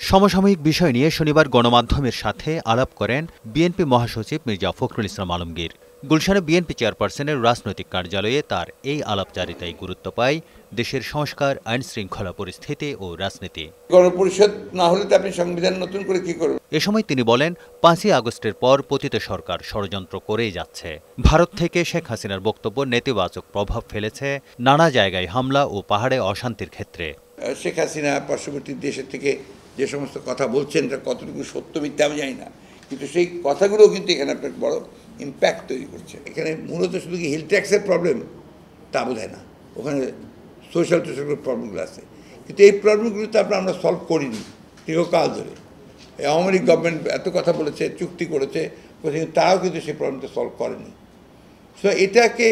সমসাময়িক বিষয় নিয়ে শনিবার গণমাধ্যমের সাথে আলাপ করেন বিএনপি মহাসচিব মির্জা ফখরুল ইসলাম আলমগীর। গুলশানে বিএনপি চেয়ারপারসনের রাজনৈতিক কার্যালয়ে তার এই আলাপচারিতায় গুরুত্ব পায় দেশের সংস্কার, আইন শৃঙ্খলা পরিস্থিতি ও রাজনীতি। গণপরিষদ না হলে তো আপনি সংবিধান নতুন করে কি করবেন? এ সময় তিনি বলেন, ৫ই আগস্টের পর পতিত সরকার ষড়যন্ত্র করেই যাচ্ছে। ভারত থেকে শেখ হাসিনার বক্তব্য নেতিবাচক প্রভাব ফেলেছে নানা জায়গায় হামলা ও পাহাড়ে অশান্তির ক্ষেত্রে। শেখ হাসিনা পার্শ্ববর্তী দেশের থেকে যে সমস্ত কথা বলছেন তা কতটুকু সত্য মিথ্যা আমি জানি না, কিন্তু সেই কথাগুলো কিন্তু এখানে একটা বড় ইম্প্যাক্ট তৈরি করছে। এখানে মূলত শুধু কি হিল ট্যাক্সের প্রবলেম তা বোধহয় না, ওখানে সোশ্যাল প্রবলেমগুলো আছে, কিন্তু এই প্রবলেমগুলো তো আমরা সলভ করিনি দীর্ঘকাল ধরে। আওয়ামী লীগ গভর্নমেন্ট এত কথা বলেছে, চুক্তি করেছে, তারাও কিন্তু সেই প্রবলেমটা সলভ করেনি। সো এটাকে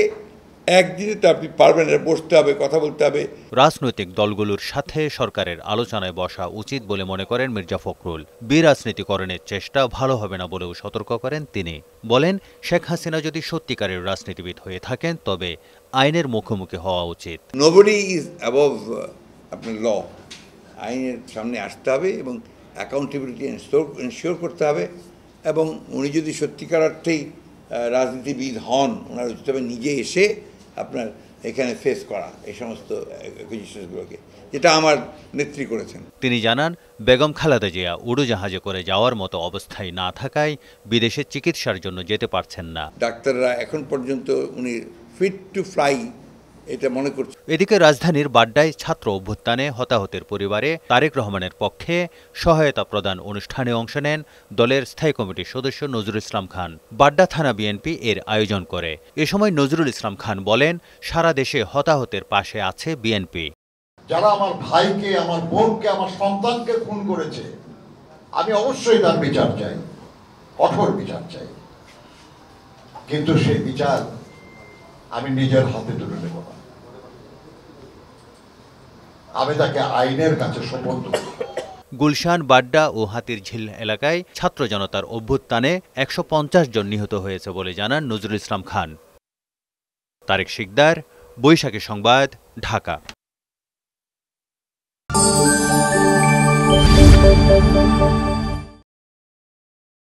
একদিনে তো আপনি পারবেন না, বসতে হবে, কথা বলতে হবে। রাজনৈতিক দলগুলোর সাথে সরকারের আলোচনায় বসা উচিত বলে মনে করেন মির্জা ফখরুল। বিরাজনীতিকরণের চেষ্টা ভালো হবে না বলেও সতর্ক করেন তিনি। বলেন, শেখ হাসিনা যদি সত্যিকারের রাজনীতিবিদ হয়ে থাকেন তবে আইনের মুখোমুখি হওয়া উচিত। নোবডি ইজ অ্যাবভ আপনার ল। আইনের সামনে আসতে হবে এবং অ্যাকাউন্টেবিলিটি এনশিওর করতে হবে, এবং উনি যদি সত্যিকার অর্থেই রাজনীতিবিদ হন, ওনার উচিত হবে নিজে এসে আপনার এখানে ফেস করা এই সমস্ত অ্যাকুজিশনগুলোকে, যেটা আমার নেত্রী করেছেন। তিনি জানান, বেগম খালেদা জিয়া উড়োজাহাজে করে যাওয়ার মতো অবস্থায় না থাকায় বিদেশে চিকিৎসার জন্য যেতে পারছেন না। ডাক্তাররা এখন পর্যন্ত উনি ফিট টু ফ্লাই এটা মনে করছে। এদিকে রাজধানীর বাড্ডায় ছাত্র অভ্যুত্থানে হতাহতের পরিবারে তারেক রহমানের পক্ষে সহায়তা প্রদান অনুষ্ঠানে অংশ নেন দলের স্থায়ী কমিটির সদস্য নজরুল ইসলাম খান। বাড্ডা থানা বিএনপি এর আয়োজন করে। এ সময় নজরুল ইসলাম খান বলেন, সারা দেশে হতাহতের পাশে আছে বিএনপি। যারা আমার ভাইকে, আমার বোনকে, আমার সন্তানকে খুন করেছে, আমি অবশ্যই তার বিচার চাই, কঠোর বিচার চাই, কিন্তু সেই বিচার আমি নিজের হাতে তুলে নেব না, আমি তাকে আইনের কাছে সোপর্দ করব। গুলশান, বাড্ডা ও হাতিরঝিল এলাকায় ছাত্র জনতার অভ্যুত্থানে ১৫০ জন নিহত হয়েছে বলে জানান নজরুল ইসলাম খান। তারেক শিকদার, বৈশাখী সংবাদ, ঢাকা।